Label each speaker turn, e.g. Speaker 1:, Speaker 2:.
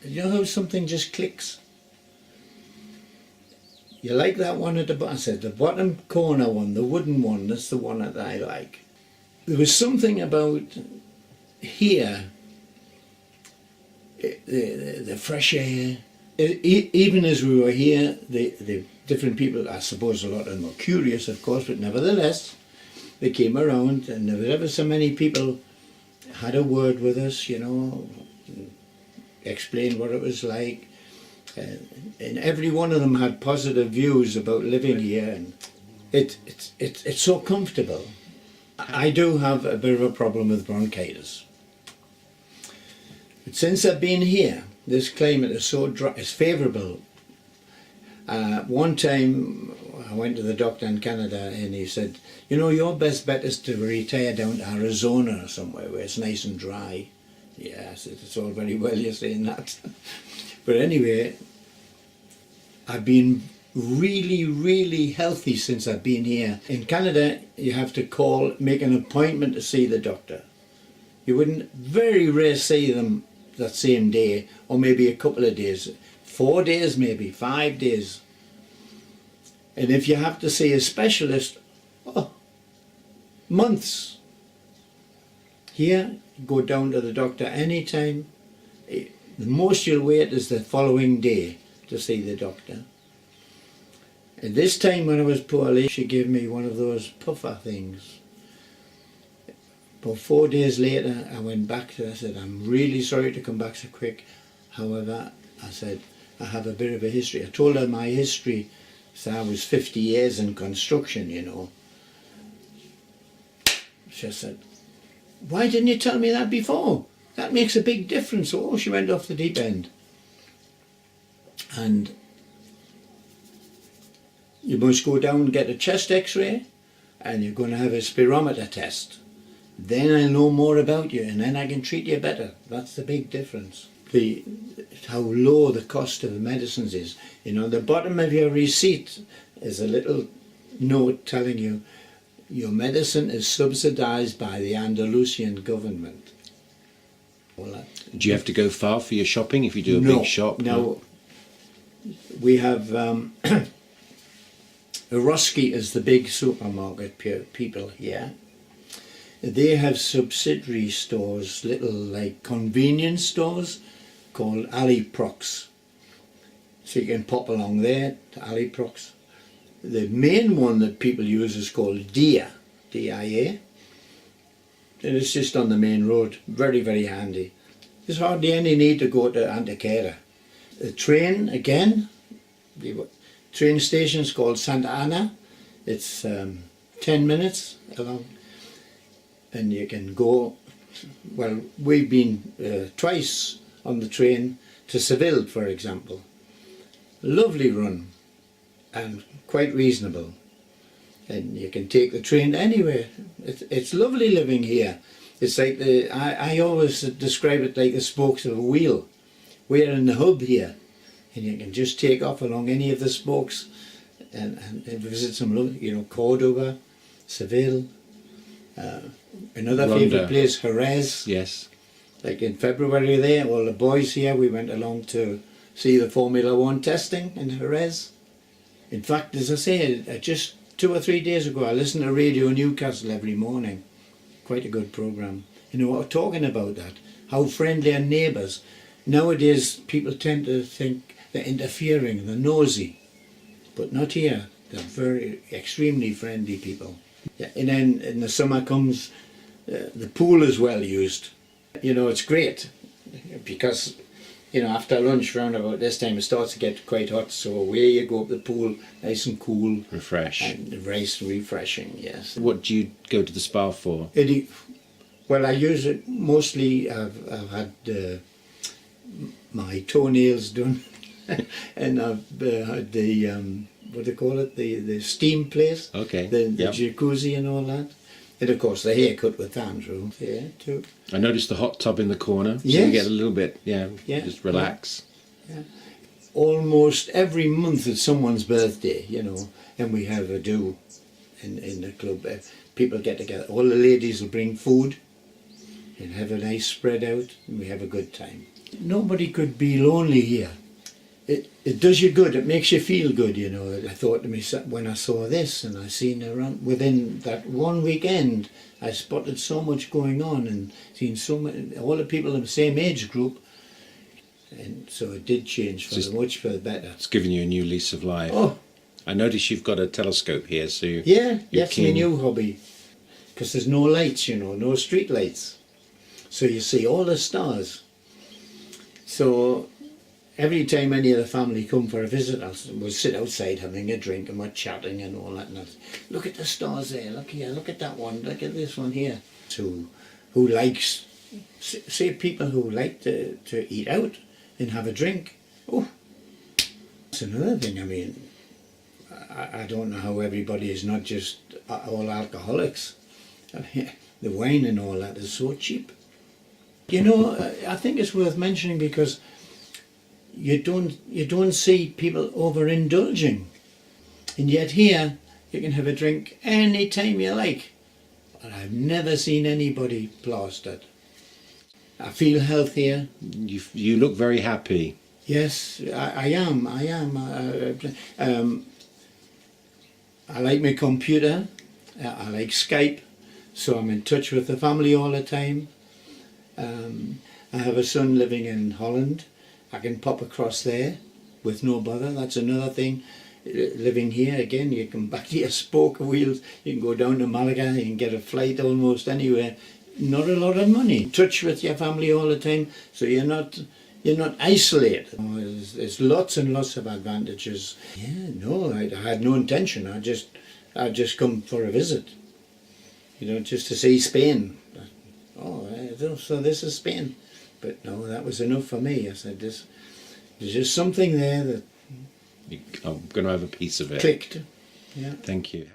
Speaker 1: You know how something just clicks? You like that one at the bottom? I said, the bottom corner one, the wooden one, that's the one that I like. There was something about here, the fresh air. Even as we were here, the different people, I suppose a lot of them were curious, of course, but nevertheless, they came around, and there were ever so many people had a word with us, you know, explained what it was like. And every one of them had positive views about living here, and it's so comfortable. I do have a bit of a problem with bronchitis. But since I've been here, this climate is so dry, it's favourable. One time I went to the doctor in Canada and he said, you know, your best bet is to retire down to Arizona or somewhere where it's nice and dry. Yeah, I said, it's all very well you're saying that. But anyway, I've been really, really healthy since I've been here. In Canada, you have to make an appointment to see the doctor. You wouldn't very rare see them that same day, or maybe a couple of days. 4 days maybe, 5 days. And if you have to see a specialist, oh, months. Here, go down to the doctor anytime. The most you'll wait is the following day to see the doctor. And this time when I was poorly, she gave me one of those puffer things. But 4 days later, I went back to her. I said, I'm really sorry to come back so quick. However, I said, I have a bit of a history. I told her my history. So I was 50 years in construction, you know. She said, why didn't you tell me that before? That makes a big difference. Oh, she went off the deep end. And you must go down and get a chest x-ray, and you're going to have a spirometer test. Then I'll know more about you, and then I can treat you better. That's the big difference. How low the cost of the medicines is. You know, the bottom of your receipt is a little note telling you your medicine is subsidised by the Andalusian government.
Speaker 2: Do you have to go far for your shopping if you do a big shop?
Speaker 1: No. We have Eroski is the big supermarket people here. They have subsidiary stores, little like convenience stores called Aliprox. So you can pop along there to Aliprox. The main one that people use is called DIA, D-I-A. And it's just on the main road, very, very handy. There's hardly any need to go to Antequera. The train, again, the train station is called Santa Ana. It's 10 minutes along. And you can go, well, we've been twice on the train to Seville, for example. Lovely run and quite reasonable. And you can take the train anywhere. It's lovely living here. It's like I always describe it like the spokes of a wheel. We're in the hub here, and you can just take off along any of the spokes and visit some, you know, Cordoba, Seville. Another favourite place, Jerez.
Speaker 2: Yes.
Speaker 1: Like in February there, well, the boys here, we went along to see the Formula One testing in Jerez. In fact, as I say, just 2 or 3 days ago, I listened to Radio Newcastle every morning. Quite a good programme. You know, we're talking about that, how friendly are neighbours. Nowadays, people tend to think they're interfering, they're nosy. But not here. They're very, extremely friendly people. Yeah, and then in the summer comes, the pool is well used. You know, it's great because, you know, after lunch round about this time it starts to get quite hot, so away you go up the pool, nice and cool.
Speaker 2: Refresh.
Speaker 1: And nice and refreshing, yes.
Speaker 2: What do you go to the spa for?
Speaker 1: Well, I use it mostly, I've had my toenails done and I've had the, what do they call it, the steam place,
Speaker 2: okay.
Speaker 1: the jacuzzi and all that. And of course the haircut with Andrew, yeah, too.
Speaker 2: I noticed the hot tub in the corner, so
Speaker 1: yes.
Speaker 2: you get a little bit, just relax.
Speaker 1: Yeah. Almost every month it's someone's birthday, you know, and we have a do in the club. People get together, all the ladies will bring food and have a nice spread out, and we have a good time. Nobody could be lonely here. It does you good. It makes you feel good, you know. I thought to myself when I saw this, and I seen around within that one weekend, I spotted so much going on and seen so many, all the people in the same age group, and so it did change for the much for the better.
Speaker 2: It's given you a new lease of life.
Speaker 1: Oh,
Speaker 2: I notice you've got a telescope here, so
Speaker 1: yeah, that's my
Speaker 2: keen.
Speaker 1: new hobby. Because there's no lights, you know, no street lights, so you see all the stars. So every time any of the family come for a visit, we'll sit outside having a drink and we're chatting and all that. And look at the stars there, look here, look at that one, look at this one here. So, who likes, say people who like to eat out and have a drink. Oh, that's another thing. I mean, I don't know how everybody is not just all alcoholics. I mean, the wine and all that is so cheap. You know, I think it's worth mentioning because you don't see people overindulging, and yet here you can have a drink any time you like. And I've never seen anybody plastered. I feel healthier.
Speaker 2: You look very happy.
Speaker 1: Yes, I am. I like my computer. I like Skype, so I'm in touch with the family all the time. I have a son living in Holland. I can pop across there with no bother. That's another thing. Living here, again, you can back to your spoke wheels. You can go down to Malaga. You can get a flight almost anywhere. Not a lot of money. In touch with your family all the time, so you're not isolated. There's lots and lots of advantages. Yeah, no, I had no intention. I just come for a visit. You know, just to see Spain. Oh, so this is Spain. But no, that was enough for me. I said, there's just something there that
Speaker 2: I'm going to have a piece of it.
Speaker 1: clicked. Yeah.
Speaker 2: Thank you.